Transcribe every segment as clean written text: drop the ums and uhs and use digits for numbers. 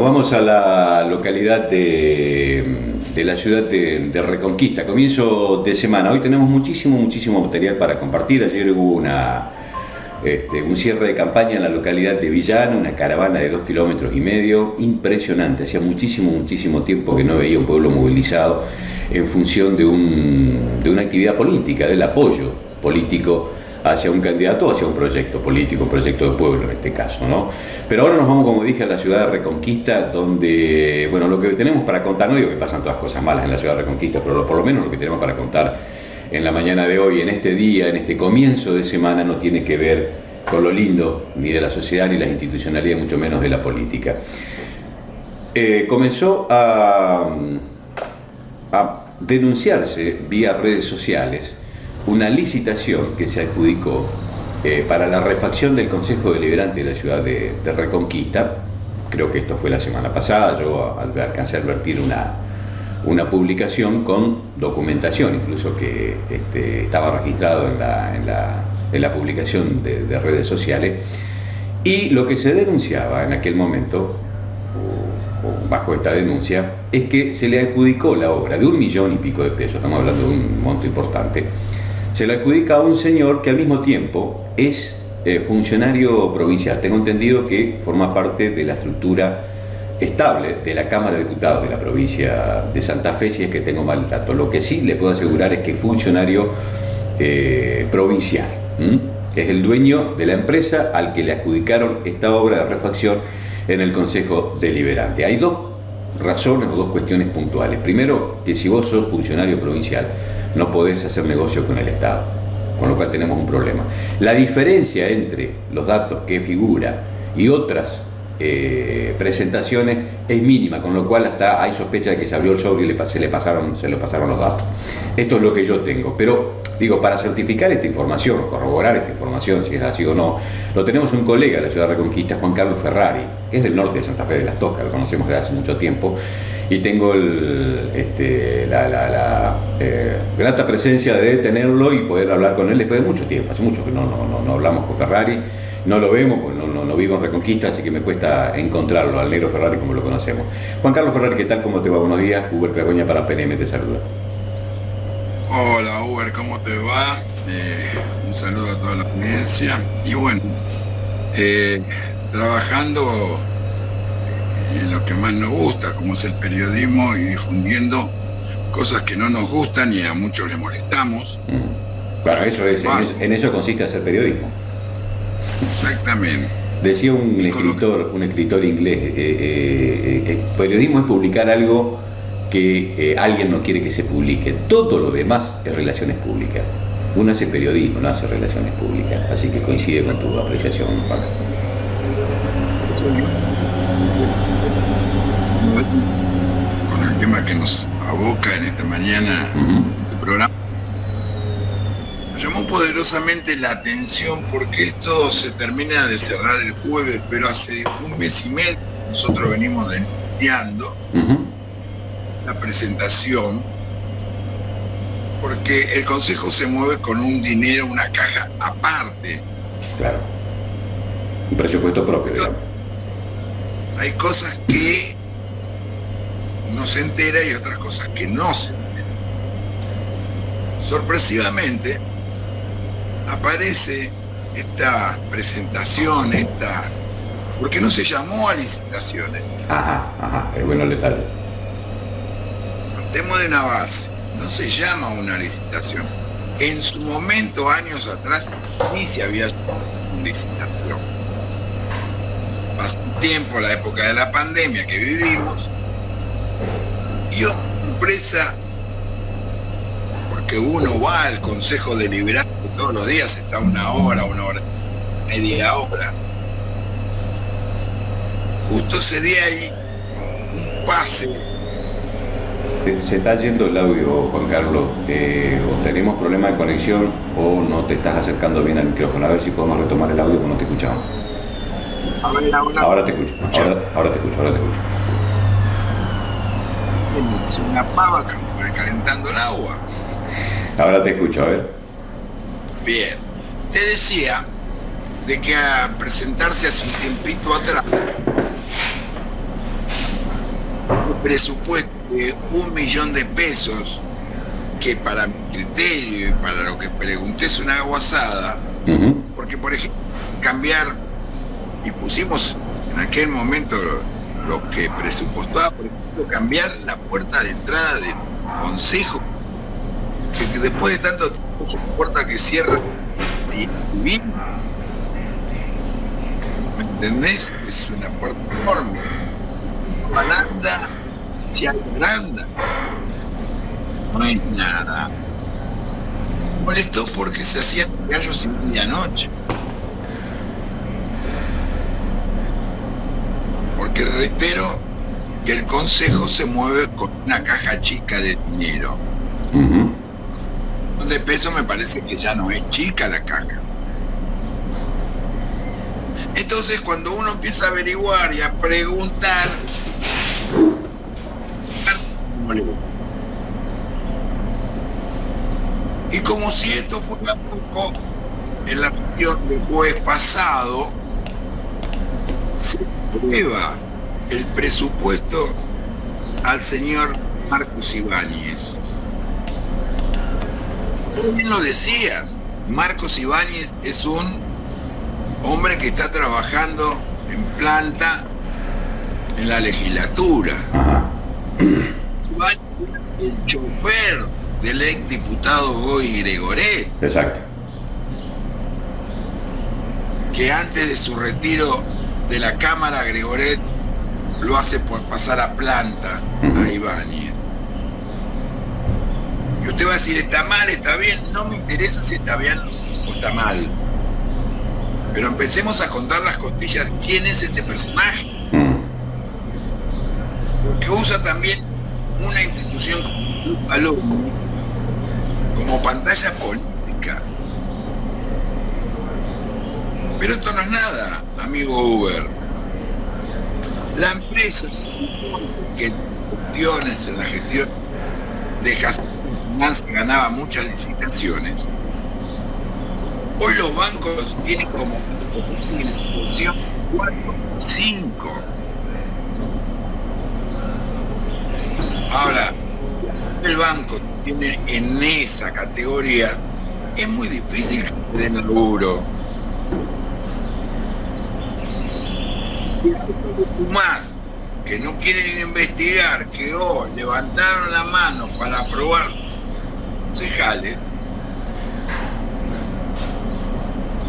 Nos vamos a la localidad de la ciudad de Reconquista, comienzo de semana. Hoy tenemos muchísimo material para compartir. Ayer hubo un cierre de campaña en la localidad de Villano, una caravana de 2,5 kilómetros, impresionante. Hacía muchísimo tiempo que no veía un pueblo movilizado en función de una actividad política, del apoyo político hacia un candidato, hacia un proyecto político, un proyecto de pueblo en este caso, ¿no? Pero ahora nos vamos, como dije, a la ciudad de Reconquista, donde, bueno, lo que tenemos para contar, no digo que pasan todas cosas malas en la ciudad de Reconquista, pero por lo menos lo que tenemos para contar en la mañana de hoy, en este día, en este comienzo de semana, no tiene que ver con lo lindo, ni de la sociedad, ni la institucionalidad, mucho menos de la política. Comenzó a denunciarse vía redes sociales una licitación que se adjudicó para la refacción del Consejo Deliberante de la ciudad de Reconquista. Creo que esto fue la semana pasada. Yo alcancé a advertir una publicación con documentación, incluso que estaba registrado en la publicación de redes sociales. Y lo que se denunciaba en aquel momento, o bajo esta denuncia, es que se le adjudicó la obra de 1,000,000 y pico de pesos, estamos hablando de un monto importante. Se le adjudica a un señor que al mismo tiempo es funcionario provincial. Tengo entendido que forma parte de la estructura estable de la Cámara de Diputados de la provincia de Santa Fe, si es que tengo mal el dato. Lo que sí le puedo asegurar es que es funcionario provincial. Es el dueño de la empresa al que le adjudicaron esta obra de refacción en el Consejo Deliberante. Hay dos razones o dos cuestiones puntuales. Primero, que si vos sos funcionario provincial, no podés hacer negocio con el Estado, con lo cual tenemos un problema. La diferencia entre los datos que figura y otras presentaciones es mínima, con lo cual hasta hay sospecha de que se abrió el sobre y se le pasaron los datos. Esto es lo que yo tengo, pero digo, para certificar esta información, corroborar esta información, si es así o no, lo tenemos un colega de la ciudad de Reconquista, Juan Carlos Ferrari, que es del norte de Santa Fe de las Toscas, lo conocemos desde hace mucho tiempo, y tengo la grata presencia de tenerlo y poder hablar con él después de mucho tiempo. Hace mucho que no hablamos con Ferrari, no lo vemos, pues no vivo en Reconquista, así que me cuesta encontrarlo, al negro Ferrari como lo conocemos. Juan Carlos Ferrari, ¿qué tal? ¿Cómo te va? Buenos días. Uber Cragoña para PNM te saluda. Hola Uber, ¿cómo te va? Un saludo a toda la audiencia. Y bueno, trabajando en lo que más nos gusta, como es el periodismo, y difundiendo cosas que no nos gustan y a muchos les molestamos. Bueno, eso es, en eso consiste hacer periodismo. Exactamente. Decía un escritor inglés, que periodismo es publicar algo que alguien no quiere que se publique. Todo lo demás es relaciones públicas. Uno hace periodismo, no hace relaciones públicas. Así que coincide con tu apreciación, Juan. Con el tema que nos aboca en esta mañana del programa, nos llamó poderosamente la atención porque esto se termina de cerrar el jueves, pero hace 1 mes y medio nosotros venimos denunciando la presentación, porque el Consejo se mueve con un dinero, una caja aparte. Claro. Un presupuesto propio, digamos. Hay cosas que no se entera y otras cosas que no se entera. Sorpresivamente aparece esta presentación, porque no se llamó a licitaciones. Es bueno el detalle. Partemos de una base, no se llama a una licitación. En su momento, años atrás, sí se había llamado una licitación. Pasó un tiempo, la época de la pandemia que vivimos, y otra sorpresa, porque uno va al Consejo Deliberante todos los días, está una hora, media hora. Justo ese día hay un pase. Se está yendo el audio, Juan Carlos. O tenemos problema de conexión o no te estás acercando bien al micrófono. A ver si podemos retomar el audio, porque no te escuchamos. Ahora te escucho. Ahora te escucho. Es una pava calentando el agua. Ahora te escucho, a ver. Bien. Te decía de que a presentarse hace un tiempito atrás un presupuesto de 1.000.000 de pesos, que para mi criterio y para lo que pregunté es una aguasada, porque por ejemplo, cambiar, y pusimos en aquel momento lo que presupuestaba, por ejemplo, cambiar la puerta de entrada del consejo, que después de tanto tiempo es una puerta que cierra y bien, ¿me entendés? Es una puerta enorme, baranda, se agranda, no es nada. Molestó porque se hacían gallos en medianoche. Porque reitero que el consejo se mueve con una caja chica de dinero. De pesos me parece que ya no es chica la caja. Entonces cuando uno empieza a averiguar y a preguntar, y como si esto fuera poco, en la reunión del jueves pasado se aprueba el presupuesto al señor Marcos Ibáñez. Tú bien lo decías, Marcos Ibáñez es un hombre que está trabajando en planta en la legislatura. Ibáñez es el chofer del ex diputado Goy Gregoret. Exacto. Que antes de su retiro de la Cámara, Gregoret lo hace por pasar a planta a Ibáñez. Y usted va a decir, ¿está mal, está bien? No me interesa si está bien o está mal. Pero empecemos a contar las costillas. ¿Quién es este personaje? Porque usa también una institución como alumno, como pantalla política. Pero esto no es nada, amigo Uber. La empresa que en la gestión de Jacinto ganaba muchas licitaciones, hoy los bancos tienen como licitación 4 o 5. Ahora, el banco tiene en esa categoría, es muy difícil que den laburo. Más que no quieren investigar, que hoy levantaron la mano para aprobar concejales,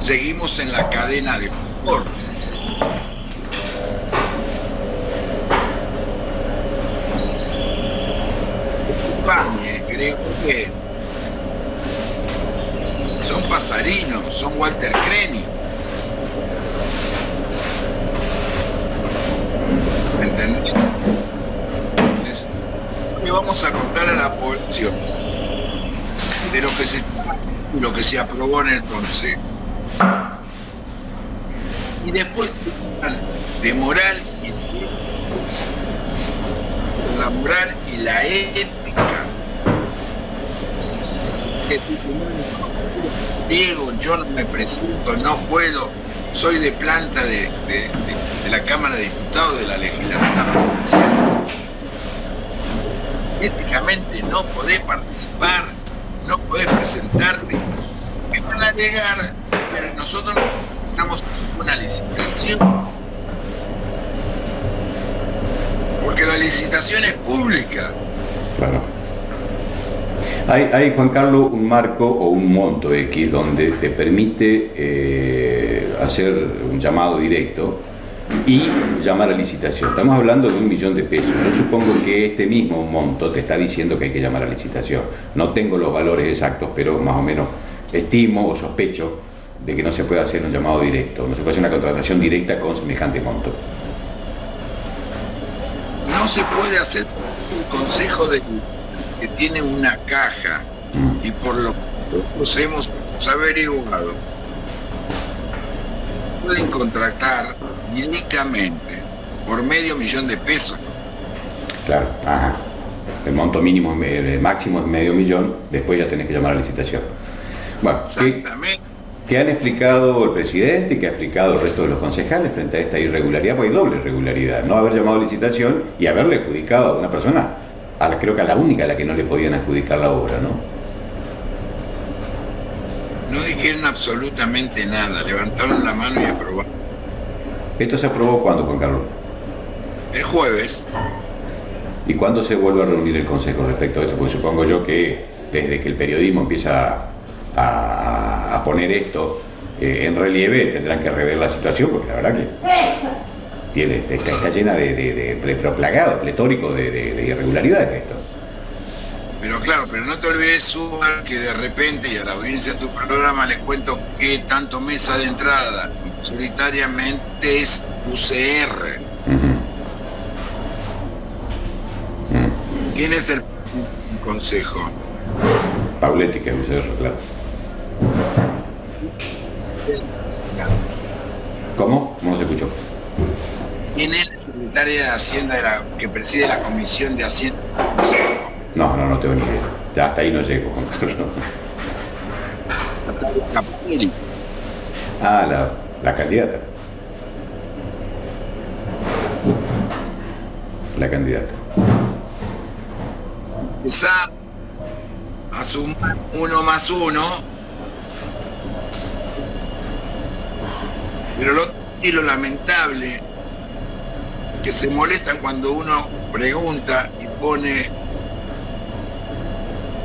seguimos en la cadena de favor. Creo que son pasarinos, son Walter Creni. ¿Me entendés? Le vamos a contar a la población de lo que se aprobó en el Consejo. Y después de moral la moral y la ética. Que Diego, yo no me presento, no puedo, soy de planta de la Cámara de Diputados de la Legislatura Provincial. Éticamente no podés participar, no podés presentarte. Me van a alegar que nosotros necesitamos una licitación. Porque la licitación es pública. Claro. Hay, Juan Carlos, un marco o un monto X donde te permite hacer un llamado directo y llamar a licitación. Estamos hablando de 1.000.000 de pesos. Yo supongo que este mismo monto te está diciendo que hay que llamar a licitación. No tengo los valores exactos, pero más o menos estimo o sospecho de que no se puede hacer un llamado directo, no se puede hacer una contratación directa con semejante monto. No se puede hacer un consejo que tiene una caja y por lo que nosotros hemos averiguado, pueden contratar directamente por $500.000 de pesos. Claro, ajá. El monto mínimo, el máximo es $500.000, después ya tenés que llamar a licitación. Bueno, exactamente. que han explicado el presidente y que ha explicado el resto de los concejales frente a esta irregularidad, porque hay doble irregularidad, no haber llamado a licitación y haberle adjudicado a una persona, creo que a la única a la que no le podían adjudicar la obra, ¿no? No dijeron absolutamente nada, levantaron la mano y aprobaron. ¿Esto se aprobó cuándo, Juan Carlos? El jueves. ¿Y cuándo se vuelve a reunir el Consejo respecto a eso? Porque supongo yo que desde que el periodismo empieza a poner esto en relieve, tendrán que rever la situación, porque la verdad que está llena pero plagado, pletórico de irregularidades esto. Pero claro, pero no te olvides, Subar, que de repente, y a la audiencia de tu programa les cuento que tanto mesa de entrada, solitariamente es UCR. ¿Quién es el consejo? Pauletti, que es UCR, claro. ¿Cómo? No se escuchó. ¿Quién es la secretaria de Hacienda que preside la Comisión de Hacienda? No tengo ni idea. Ya hasta ahí no llego, Juan Carlos. La candidata. La candidata. Empezá a sumar 1 más 1, pero lo lamentable que se molestan cuando uno pregunta y pone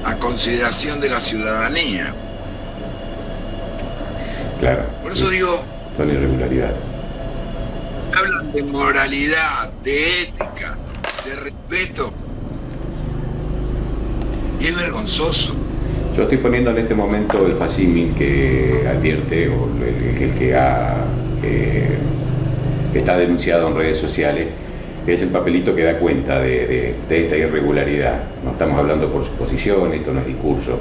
a consideración de la ciudadanía. Claro. Por eso digo, son irregularidades. Hablan de moralidad, de ética, de respeto, y es vergonzoso. Yo estoy poniendo en este momento el facímil que advierte, o el que está denunciado en redes sociales, que es el papelito que da cuenta de esta irregularidad. No estamos hablando por suposición, esto no es discurso.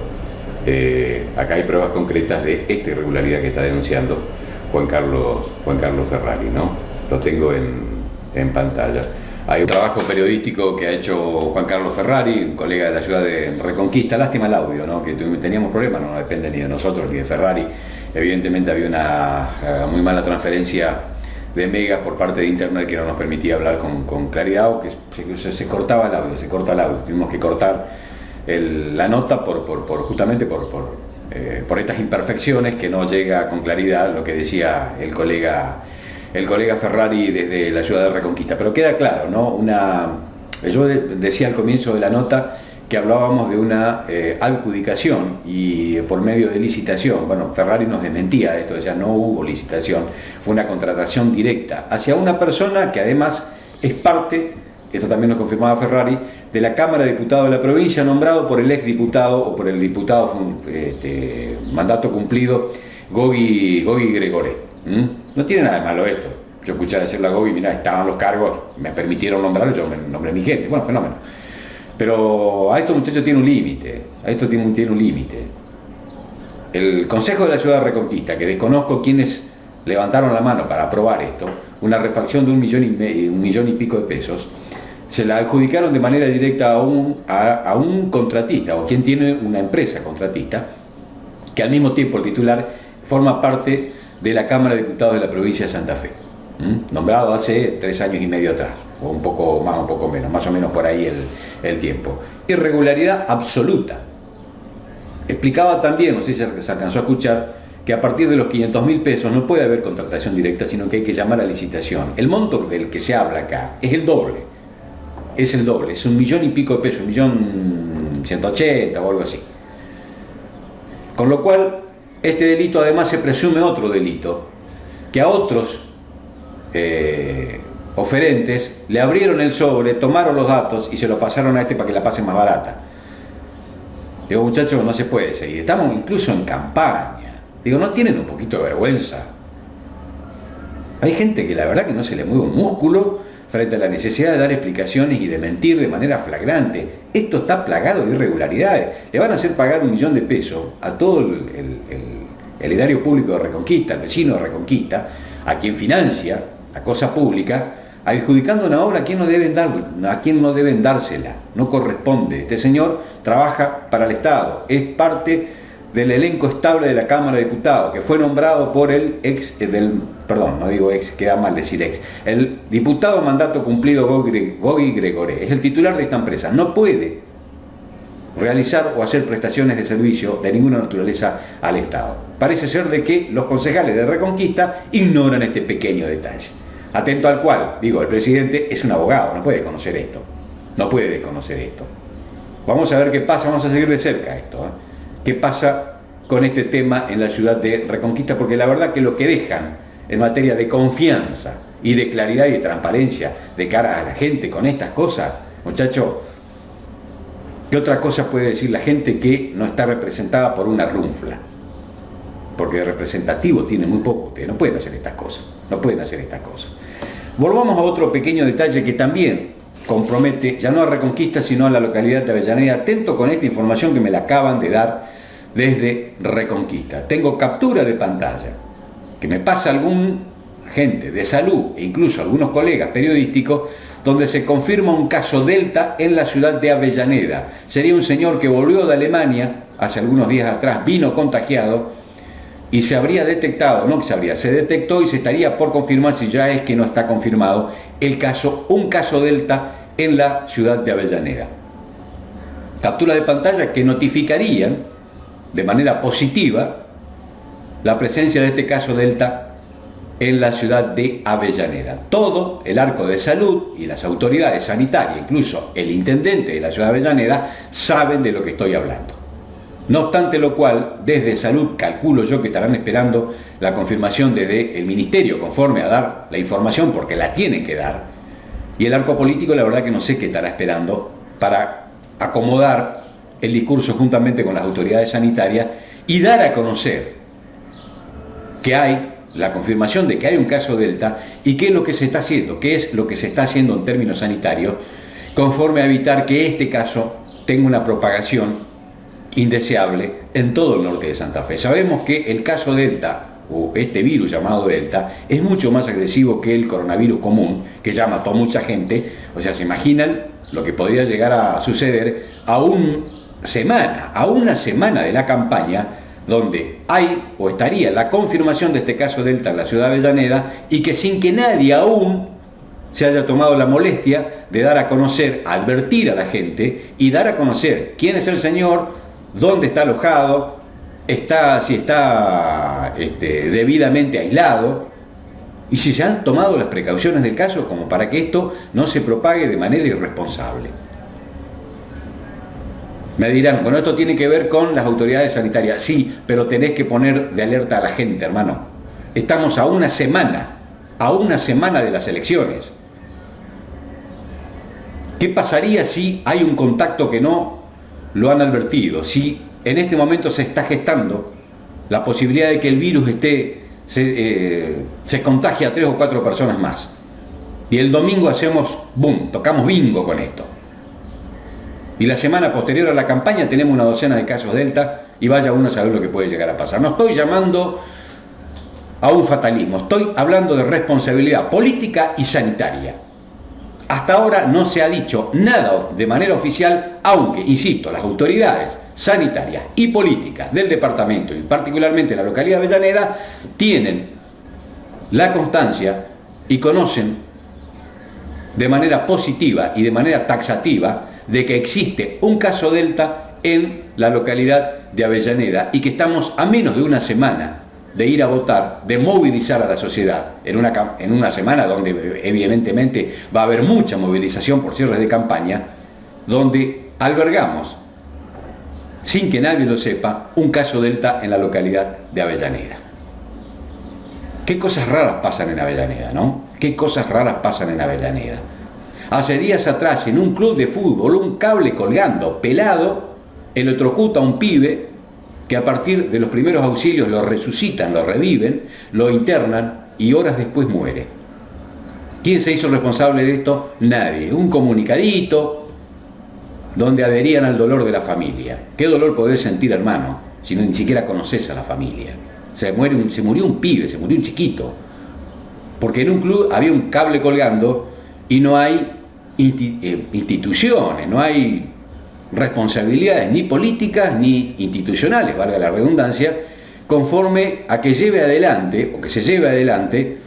Acá hay pruebas concretas de esta irregularidad que está denunciando Juan Carlos Ferrari, ¿no? Lo tengo en pantalla. Hay un trabajo periodístico que ha hecho Juan Carlos Ferrari, un colega de la ciudad de Reconquista. Lástima el audio, ¿no? Que teníamos problemas, no depende ni de nosotros ni de Ferrari. Evidentemente había una muy mala transferencia de megas por parte de internet que no nos permitía hablar con claridad, o que se cortaba el audio, se corta el audio. Tuvimos que cortar la nota justamente por estas imperfecciones, que no llega con claridad lo que decía el colega Ferrari desde la ciudad de Reconquista. Pero queda claro, ¿no? Yo decía al comienzo de la nota que hablábamos de una adjudicación y por medio de licitación. Bueno, Ferrari nos desmentía esto, ya no hubo licitación, fue una contratación directa hacia una persona que además es parte, esto también nos confirmaba Ferrari, de la Cámara de Diputados de la provincia, nombrado por el exdiputado o por el diputado mandato cumplido, Gogi Gregoré. No tiene nada de malo esto. Yo escuché decirle a Gogi, mirá, estaban los cargos, me permitieron nombrarlo, yo nombré mi gente. Bueno, fenómeno. Pero a estos muchachos tiene un límite, El Consejo de la Ciudad de Reconquista, que desconozco quiénes levantaron la mano para aprobar esto, una refacción de 1,5 millones de pesos, se la adjudicaron de manera directa a un contratista, o quien tiene una empresa contratista, que al mismo tiempo el titular forma parte de la Cámara de Diputados de la provincia de Santa Fe, nombrado hace 3 años y medio atrás, o un poco más, un poco menos, más o menos por ahí el tiempo. Irregularidad absoluta. Explicaba también, no sé si se alcanzó a escuchar, que a partir de los 500.000 pesos no puede haber contratación directa, sino que hay que llamar a licitación. El monto del que se habla acá es el doble, es 1,000,000 y pico de pesos, 1.180.000 o algo así. Con lo cual, este delito además se presume otro delito, que a otros oferentes le abrieron el sobre, tomaron los datos y se lo pasaron a este para que la pasen más barata. Digo, muchachos, no se puede seguir. Estamos incluso en campaña. Digo, ¿no tienen un poquito de vergüenza? Hay gente que la verdad que no se le mueve un músculo frente a la necesidad de dar explicaciones y de mentir de manera flagrante. Esto está plagado de irregularidades. Le van a hacer pagar 1.000.000 de pesos a todo el erario público de Reconquista, el vecino de Reconquista, a quien financia la cosa pública, adjudicando una obra a quien no deben dársela. No corresponde. Este señor trabaja para el Estado, es parte del elenco estable de la Cámara de Diputados, que fue nombrado por el no digo ex, queda mal decir ex, el diputado mandato cumplido Gogi Gregoré, es el titular de esta empresa, no puede realizar o hacer prestaciones de servicio de ninguna naturaleza al Estado. Parece ser de que los concejales de Reconquista ignoran este pequeño detalle, atento al cual, digo, el presidente es un abogado, no puede conocer esto, no puede desconocer esto. Vamos a ver qué pasa, vamos a seguir de cerca esto, ¿eh? ¿Qué pasa con este tema en la ciudad de Reconquista? Porque la verdad que lo que dejan en materia de confianza y de claridad y de transparencia de cara a la gente con estas cosas, muchachos, ¿qué otra cosa puede decir la gente que no está representada por una runfla? Porque de representativo tiene muy poco, ustedes no pueden hacer estas cosas, no pueden hacer estas cosas. Volvamos a otro pequeño detalle que también compromete, ya no a Reconquista, sino a la localidad de Avellaneda. Atento con esta información que me la acaban de dar desde Reconquista. Tengo captura de pantalla, que me pasa algún gente de salud e incluso algunos colegas periodísticos, donde se confirma un caso Delta en la ciudad de Avellaneda. Sería un señor que volvió de Alemania hace algunos días atrás, vino contagiado y se habría detectado, no que se habría, se detectó y se estaría por confirmar, si ya es que no está confirmado, el caso, un caso Delta en la ciudad de Avellaneda. Captura de pantalla que notificarían de manera positiva la presencia de este caso Delta en la ciudad de Avellaneda. Todo el arco de salud y las autoridades sanitarias, incluso el intendente de la ciudad de Avellaneda, saben de lo que estoy hablando. No obstante lo cual, desde salud calculo yo que estarán esperando la confirmación desde el ministerio conforme a dar la información, porque la tienen que dar. Y el arco político, la verdad que no sé qué estará esperando para acomodar el discurso juntamente con las autoridades sanitarias y dar a conocer que hay la confirmación de que hay un caso Delta y qué es lo que se está haciendo, qué es lo que se está haciendo en términos sanitarios, conforme a evitar que este caso tenga una propagación indeseable en todo el norte de Santa Fe. Sabemos que el caso Delta, o este virus llamado Delta, es mucho más agresivo que el coronavirus común, que ya mató a mucha gente. O sea, se imaginan lo que podría llegar a suceder a una semana de la campaña, donde hay o estaría la confirmación de este caso Delta en la ciudad de Avellaneda, y que sin que nadie aún se haya tomado la molestia de dar a conocer, advertir a la gente y dar a conocer quién es el señor, dónde está alojado, si está debidamente aislado, y si se han tomado las precauciones del caso como para que esto no se propague de manera irresponsable. Me dirán, bueno, esto tiene que ver con las autoridades sanitarias. Sí, pero tenés que poner de alerta a la gente, hermano. Estamos a una semana de las elecciones. ¿Qué pasaría si hay un contacto que no lo han advertido? Si en este momento se está gestando la posibilidad de que el virus se contagie a 3 o 4 personas más. Y el domingo hacemos, boom, tocamos bingo con esto. Y la semana posterior a la campaña tenemos una docena de casos Delta y vaya uno a saber lo que puede llegar a pasar. No estoy llamando a un fatalismo, estoy hablando de responsabilidad política y sanitaria. Hasta ahora no se ha dicho nada de manera oficial, aunque, insisto, las autoridades sanitarias y políticas del departamento y particularmente la localidad de Avellaneda tienen la constancia y conocen de manera positiva y de manera taxativa de que existe un caso Delta en la localidad de Avellaneda y que estamos a menos de una semana de ir a votar, de movilizar a la sociedad, en una semana donde evidentemente va a haber mucha movilización por cierres de campaña, donde albergamos, sin que nadie lo sepa, un caso Delta en la localidad de Avellaneda. Qué cosas raras pasan en Avellaneda, ¿no? Qué cosas raras pasan en Avellaneda. Hace días atrás, en un club de fútbol, un cable colgando, pelado, electrocuta a un pibe que a partir de los primeros auxilios lo resucitan, lo reviven, lo internan y horas después muere. ¿Quién se hizo responsable de esto? Nadie. Un comunicadito donde adherían al dolor de la familia. ¿Qué dolor podés sentir, hermano, si ni siquiera conoces a la familia? Se murió un pibe, se murió un chiquito. Porque en un club había un cable colgando y no hay instituciones, no hay responsabilidades ni políticas ni institucionales, valga la redundancia, conforme a que lleve adelante, o que se lleve adelante,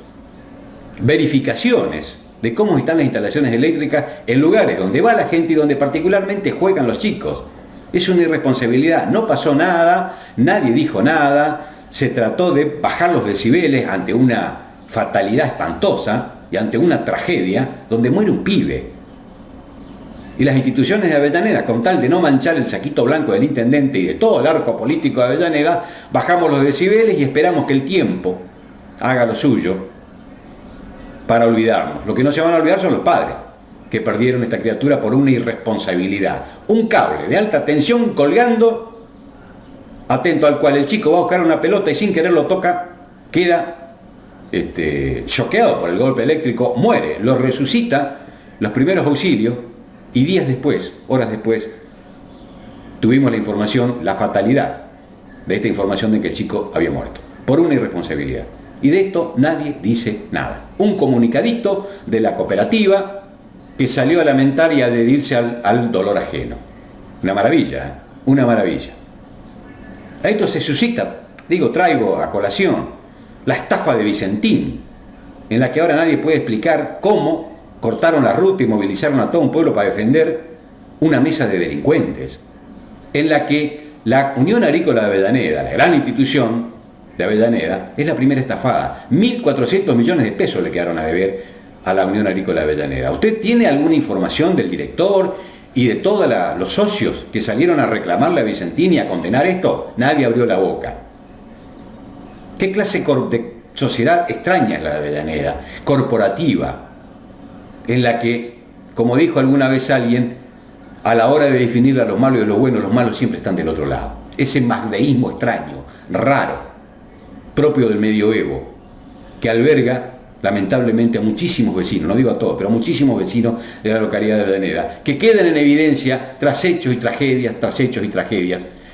verificaciones de cómo están las instalaciones eléctricas en lugares donde va la gente y donde particularmente juegan los chicos. Es una irresponsabilidad, no pasó nada, nadie dijo nada, se trató de bajar los decibeles ante una fatalidad espantosa y ante una tragedia donde muere un pibe. Y las instituciones de Avellaneda, con tal de no manchar el saquito blanco del intendente y de todo el arco político de Avellaneda, bajamos los decibeles y esperamos que el tiempo haga lo suyo para olvidarnos. Lo que no se van a olvidar son los padres, que perdieron esta criatura por una irresponsabilidad. Un cable de alta tensión colgando, atento al cual el chico va a buscar una pelota y sin querer lo toca, queda choqueado por el golpe eléctrico, muere, lo resucita, los primeros auxilios, y días después, horas después, tuvimos la información, la fatalidad de esta información de que el chico había muerto, por una irresponsabilidad. Y de esto nadie dice nada. Un comunicadito de la cooperativa que salió a lamentar y a adherirse al dolor ajeno. Una maravilla, ¿eh? Una maravilla. A esto se suscita, traigo a colación, la estafa de Vicentín, en la que ahora nadie puede explicar cómo cortaron la ruta y movilizaron a todo un pueblo para defender una mesa de delincuentes, en la que la Unión Agrícola de Avellaneda, la gran institución de Avellaneda, es la primera estafada. 1.400 millones de pesos le quedaron a deber a la Unión Agrícola de Avellaneda. ¿Usted tiene alguna información del director y de todos los socios que salieron a reclamarle a Vicentín y a condenar esto? Nadie abrió la boca. ¿Qué clase de sociedad extraña es la de Avellaneda? Corporativa, en la que, como dijo alguna vez alguien, a la hora de definir a los malos y a los buenos, los malos siempre están del otro lado. Ese magdeísmo extraño, raro, propio del medioevo, que alberga lamentablemente a muchísimos vecinos, no digo a todos, pero a muchísimos vecinos de la localidad de Avellaneda, que quedan en evidencia tras hechos y tragedias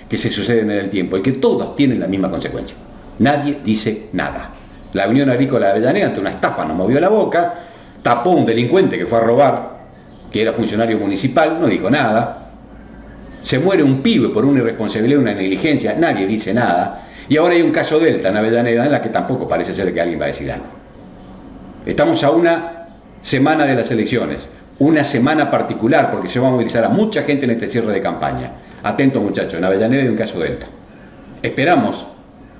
que se suceden en el tiempo y que todos tienen la misma consecuencia. Nadie dice nada. La Unión Agrícola de Avellaneda, ante una estafa, no movió la boca, tapó un delincuente que fue a robar, que era funcionario municipal, no dijo nada. Se muere un pibe por una irresponsabilidad, una negligencia, nadie dice nada. Y ahora hay un caso Delta en Avellaneda en la que tampoco parece ser que alguien va a decir algo. Estamos a una semana de las elecciones, una semana particular porque se va a movilizar a mucha gente en este cierre de campaña. Atentos muchachos, en Avellaneda hay un caso Delta. Esperamos,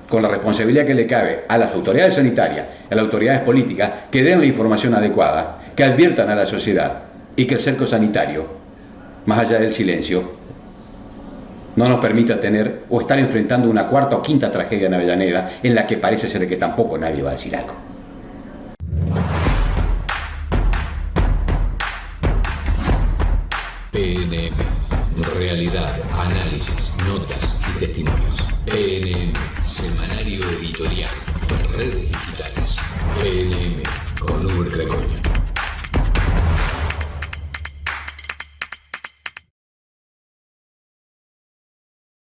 con la responsabilidad que le cabe a las autoridades sanitarias, a las autoridades políticas, que den la información adecuada, que adviertan a la sociedad y que el cerco sanitario, más allá del silencio, no nos permita tener o estar enfrentando una cuarta o quinta tragedia en Avellaneda en la que parece ser que tampoco nadie va a decir algo. PNM, realidad, análisis, notas y testimonios. PNM, semanario editorial, redes digitales. PNM, con Uber Crecoña.